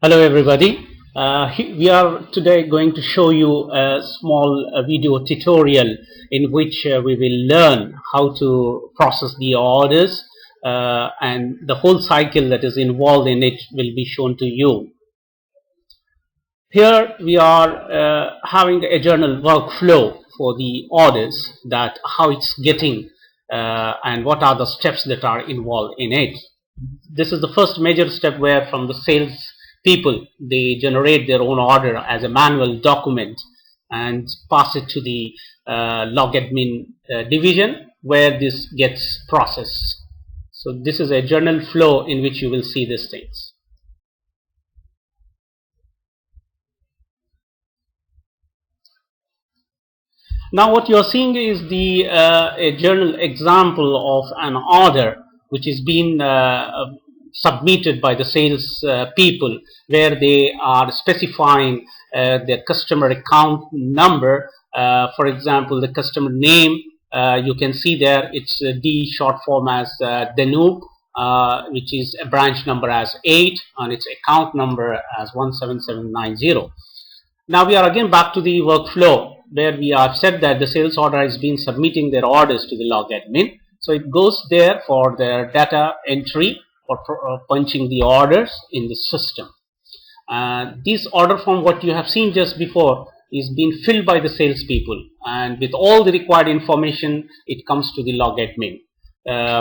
Hello everybody. We are today going to show you a small video tutorial in which we will learn how to process the orders and the whole cycle that is involved in it will be shown to you. Here we are having a journal workflow for the orders, that how it's getting and what are the steps that are involved in it. This is the first major step where from the sales people they generate their own order as a manual document and pass it to the log admin division where this gets processed. So this is a journal flow in which you will see these things. Now what you are seeing is the a journal example of an order which is being submitted by the sales people, where they are specifying their customer account number. For example, the customer name, you can see there it's D short form as Danube, which is a branch number as 8 and its account number as 17790. Now we are again back to the workflow where we have said that the sales order has been submitting their orders to the log admin. So it goes there for their data entry for punching the orders in the system. This order form, what you have seen just before, is being filled by the sales people, and with all the required information it comes to the log admin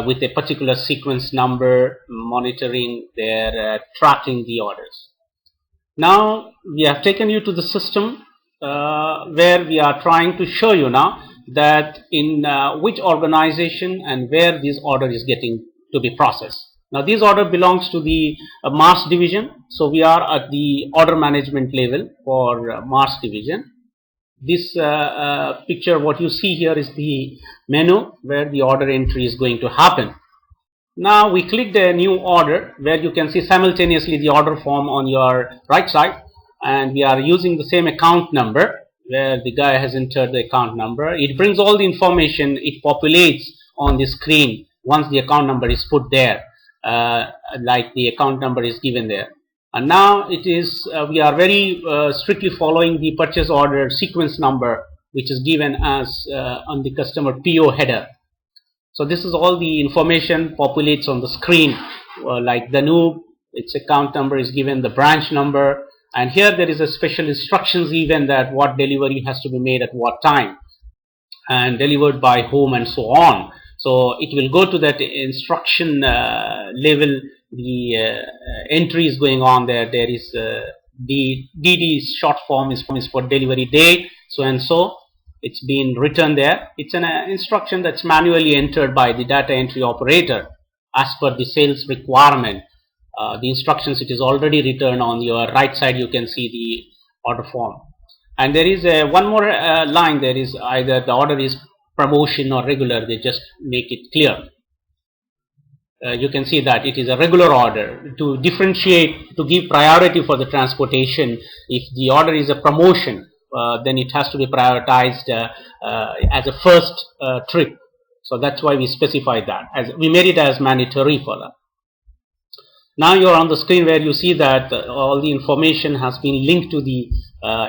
with a particular sequence number, monitoring their tracking the orders. Now we have taken you to the system where we are trying to show you now that in which organization and where this order is getting to be processed. Now this order belongs to the Mars division, so we are at the order management level for Mars division. This picture, what you see here, is the menu where the order entry is going to happen. Now we clicked a new order where you can see simultaneously the order form on your right side, and we are using the same account number where the guy has entered the account number. It brings all the information, it populates on the screen once the account number is put there, like the account number is given there. And now it is we are very strictly following the purchase order sequence number, which is given as on the customer PO header. So this is all the information populates on the screen, like Danube, its account number is given, the branch number, and here there is a special instructions even that what delivery has to be made at what time and delivered by whom and so on. So it will go to that instruction level. The entry is going on there. There is the DD short form is for delivery date, so and so. It's been written there. It's an instruction that's manually entered by the data entry operator as per the sales requirement. The instructions, it is already written on your right side. You can see the order form, and there is one more line. There is either the order is promotion or regular. They just make it clear. You can see that it is a regular order. To differentiate, to give priority for the transportation, if the order is a promotion, then it has to be prioritized as a first trip. So that's why we specified that, as we made it as mandatory for that. Now you are on the screen where you see that all the information has been linked to the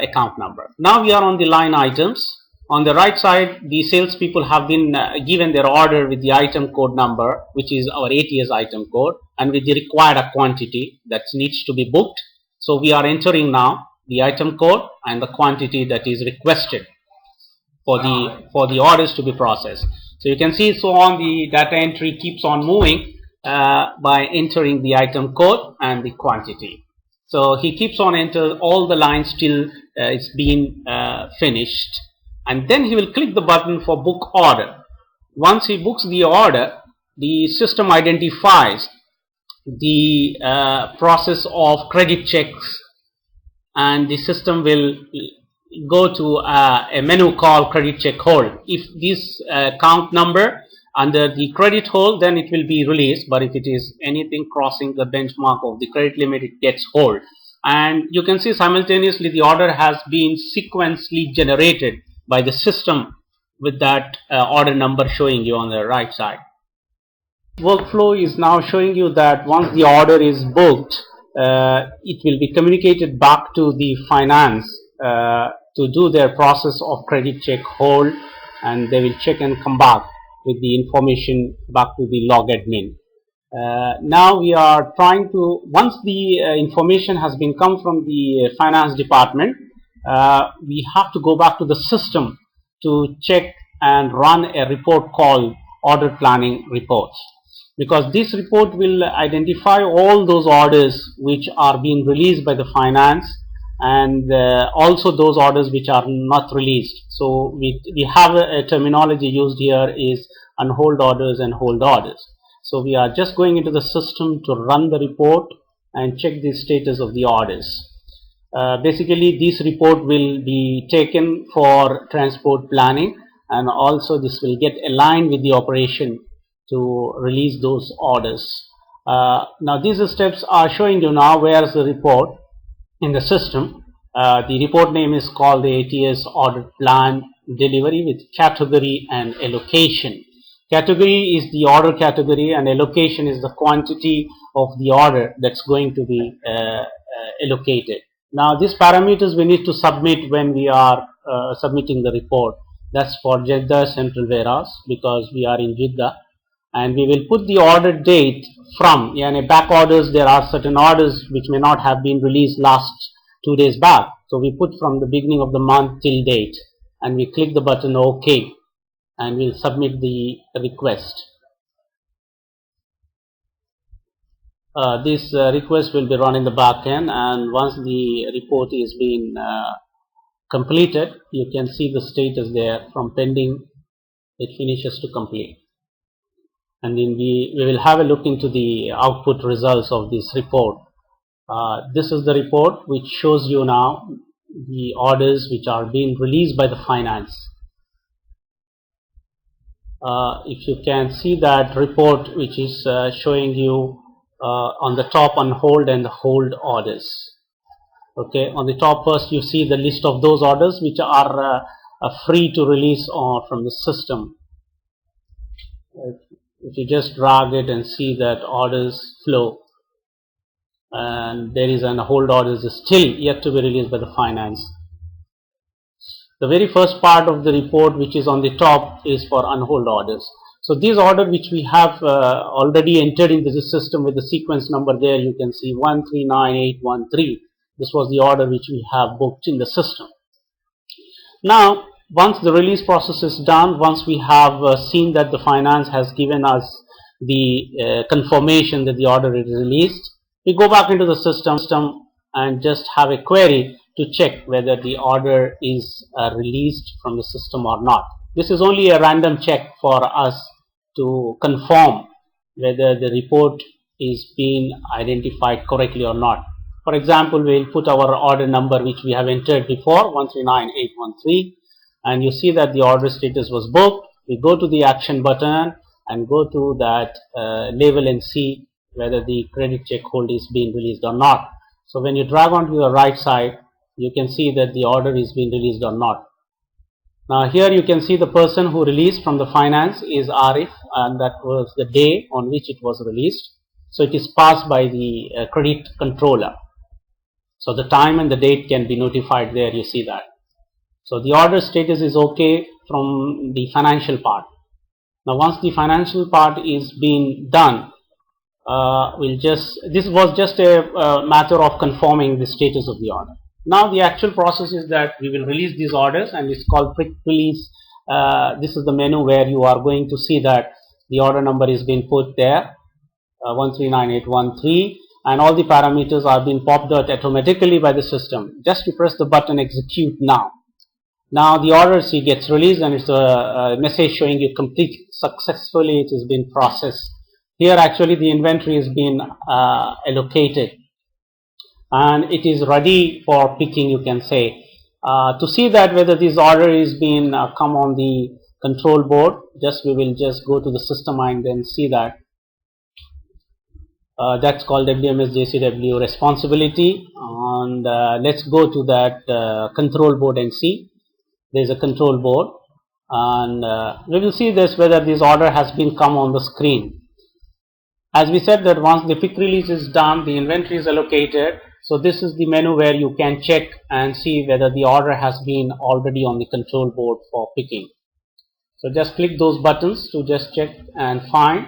account number. Now we are on the line items. On the right side, the sales people have been given their order with the item code number, which is our ATS item code, and with the required quantity that needs to be booked. So we are entering now the item code and the quantity that is requested for the orders to be processed. So you can see, so on, the data entry keeps on moving by entering the item code and the quantity. So he keeps on entering all the lines till it's been finished, and then he will click the button for book order. Once he books the order, the system identifies the process of credit checks, and the system will go to a menu called credit check hold. If this account number under the credit hold, then it will be released, but if it is anything crossing the benchmark of the credit limit, it gets hold. And you can see simultaneously the order has been sequentially generated by the system with that order number showing you on the right side. Workflow is now showing you that once the order is booked, it will be communicated back to the finance to do their process of credit check hold, and they will check and come back with the information back to the log admin. Now we are trying to, once the information has been come from the finance department, we have to go back to the system to check and run a report called order planning reports, because this report will identify all those orders which are being released by the finance, and also those orders which are not released. So we have a terminology used here is on hold orders and hold orders. So we are just going into the system to run the report and check the status of the orders. Basically, this report will be taken for transport planning, and also this will get aligned with the operation to release those orders. Now these steps are showing you now where is the report in the system. The report name is called the ATS Order Plan Delivery with category and allocation. Category is the order category, and allocation is the quantity of the order that's going to be allocated. Now these parameters we need to submit when we are submitting the report. That's for Jeddah Central Warehouse, because we are in Jeddah, and we will put the order date from, back orders. There are certain orders which may not have been released last 2 days back, so we put from the beginning of the month till date, and we click the button OK, and we'll submit the request. This request will be run in the back end, and once the report is being completed, you can see the status there from pending, it finishes to complete. And then we will have a look into the output results of this report. This is the report which shows you now the orders which are being released by the finance. If you can see that report which is showing you on the top on hold and hold orders. Okay, on the top first you see the list of those orders which are free to release from the system. If you just drag it and see that orders flow, and there is an hold orders is still yet to be released by the finance. The very first part of the report which is on the top is for unhold orders. So these orders which we have already entered into the system with the sequence number there, you can see 139813. This was the order which we have booked in the system. Now once the release process is done, once we have seen that the finance has given us the confirmation that the order is released, we go back into the system and just have a query to check whether the order is released from the system or not. This is only a random check for us to confirm whether the report is being identified correctly or not. For example, we will put our order number which we have entered before, 139813, and you see that the order status was booked. We go to the action button and go to that label and see whether the credit check hold is being released or not. So when you drag onto the right side, you can see that the order is being released or not. Now here you can see the person who released from the finance is Arif, and that was the day on which it was released. So it is passed by the credit controller. So the time and the date can be notified there, you see that. So the order status is okay from the financial part. Now once the financial part is being done, this was just a matter of confirming the status of the order. Now the actual process is that we will release these orders, and it's called quick release. This is the menu where you are going to see that the order number is being put there, 139813, and all the parameters are being popped out automatically by the system. Just to press the button execute now. Now the order gets released, and it's a message showing you complete successfully. It has been processed. Here actually the inventory is being allocated, and it is ready for picking, you can say. To see that whether this order is being come on the control board, we will just go to the system and then see that. That's called WMS JCW responsibility, and let's go to that control board and see. There's a control board, and we will see this whether this order has been come on the screen. As we said that once the pick release is done, the inventory is allocated. So this is the menu where you can check and see whether the order has been already on the control board for picking. So just click those buttons to just check and find.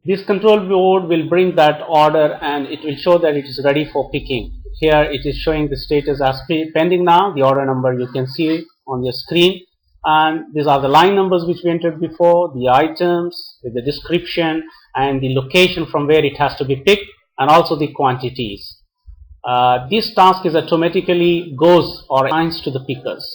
This control board will bring that order and it will show that it is ready for picking. Here it is showing the status as pending now. The order number you can see on your screen. And these are the line numbers which we entered before, the items with the description and the location from where it has to be picked, and also the quantities. This task is automatically goes or assigns to the pickers,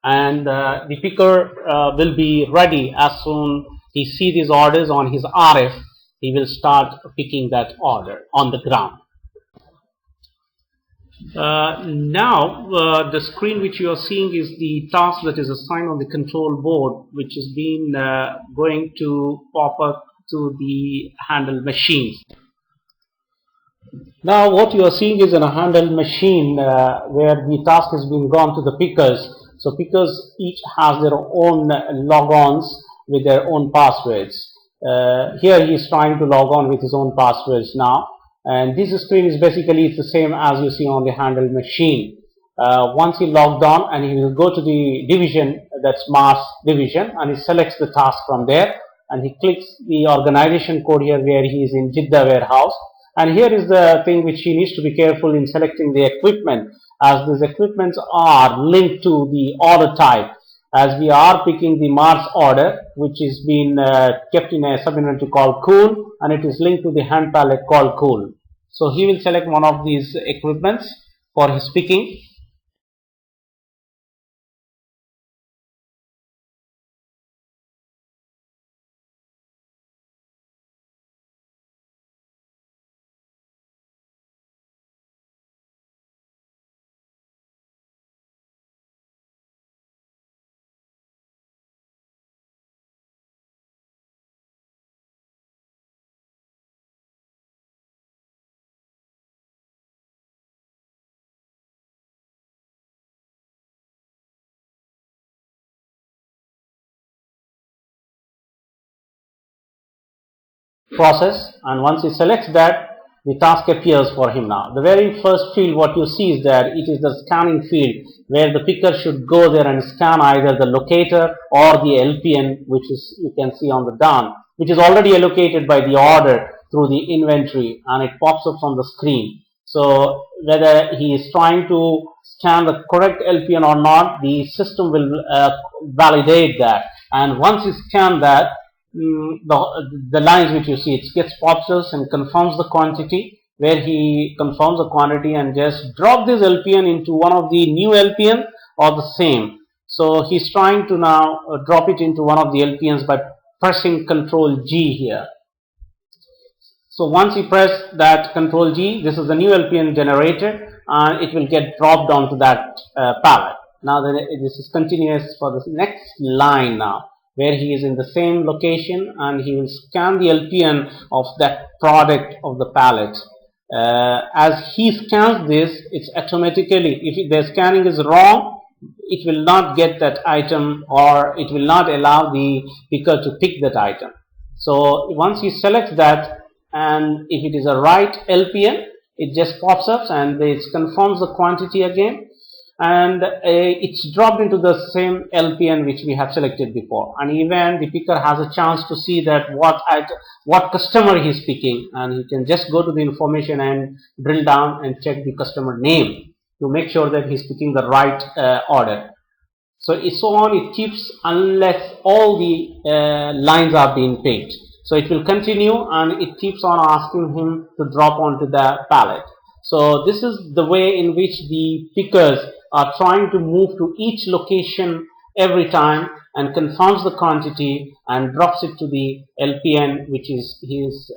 and the picker will be ready as soon he sees these orders on his RF. He will start picking that order on the ground. Now the screen which you are seeing is the task that is assigned on the control board, which has been going to pop up to the handle machines. Now what you are seeing is in a handle machine where the task has been gone to the pickers. So pickers each has their own logons with their own passwords. Here he is trying to log on with his own passwords now. And this screen is basically the same as you see on the handle machine. Once he logged on, and he will go to the division, that's Mars division, and he selects the task from there, and he clicks the organization code here where he is in Jeddah warehouse. And here is the thing which he needs to be careful in selecting the equipment, as these equipments are linked to the order type. As we are picking the Mars order, which is being kept in a sub-inventory called Cool, and it is linked to the hand pallet called Cool. So he will select one of these equipments for his picking. Process, and once he selects that, the task appears for him now. The very first field what you see is that it is the scanning field where the picker should go there and scan either the locator or the LPN, which is you can see on the down, which is already allocated by the order through the inventory, and it pops up on the screen. So whether he is trying to scan the correct LPN or not, the system will validate that, and once you scan that, the lines which you see, it gets pops up and confirms the quantity, where he confirms the quantity and just drop this LPN into one of the new LPN or the same. So he's trying to now drop it into one of the LPNs by pressing Ctrl G here. So once you press that Ctrl G, this is the new LPN generated, and it will get dropped onto that pallet. Now this is continuous for the next line now, where he is in the same location and he will scan the LPN of that product of the pallet. As he scans this, it's automatically, if the scanning is wrong, it will not get that item, or it will not allow the picker to pick that item. So once he selects that, and if it is a right LPN, it just pops up and it confirms the quantity again, and it's dropped into the same LPN which we have selected before, and even the picker has a chance to see that what customer he is picking, and he can just go to the information and drill down and check the customer name to make sure that he's picking the right order. So on it keeps unless all the lines are being picked. So it will continue and it keeps on asking him to drop onto the pallet. So this is the way in which the pickers are trying to move to each location every time and confirms the quantity and drops it to the LPN, which is his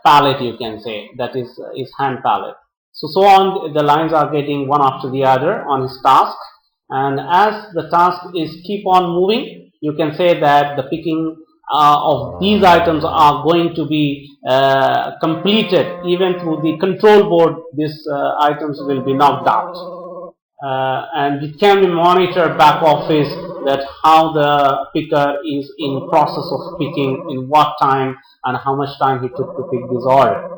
pallet, you can say, that is his hand pallet. So on the lines are getting one after the other on his task, and as the task is keep on moving, you can say that the picking of these items are going to be completed. Even through the control board, these items will be knocked out, and it can be monitored back office that how the picker is in process of picking, in what time and how much time he took to pick this order.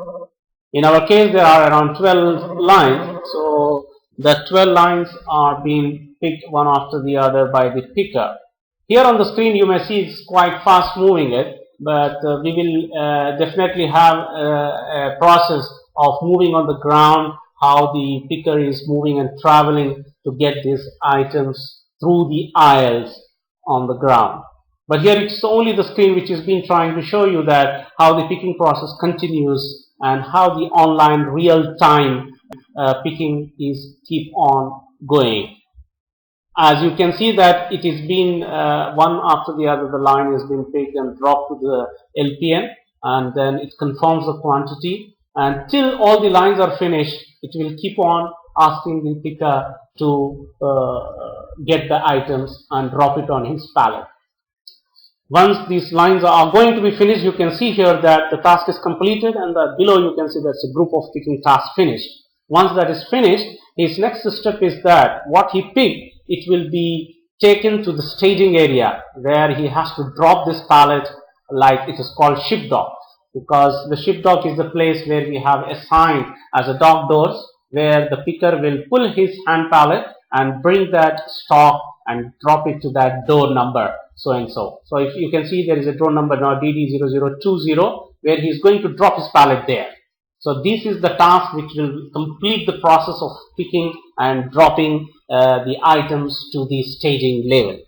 In our case, there are around 12 lines, so the 12 lines are being picked one after the other by the picker. Here on the screen you may see it's quite fast moving it, but we will definitely have a process of moving on the ground, how the picker is moving and traveling to get these items through the aisles on the ground. But here it's only the screen which has been trying to show you that how the picking process continues and how the online real-time picking is keep on going. As you can see that it is been one after the other, the line has been picked and dropped to the LPN, and then it confirms the quantity, and till all the lines are finished it will keep on asking the picker to get the items and drop it on his pallet. Once these lines are going to be finished, you can see here that the task is completed, and below you can see there's a group of picking tasks finished. Once that is finished, his next step is that what he picked, it will be taken to the staging area where he has to drop this pallet, like it is called ship dock, because the ship dock is the place where we have assigned as a dock doors, where the picker will pull his hand pallet and bring that stock and drop it to that door number so and so. So if you can see there is a door number now DD0020 where he is going to drop his pallet there. So this is the task which will complete the process of picking and dropping the items to the staging level.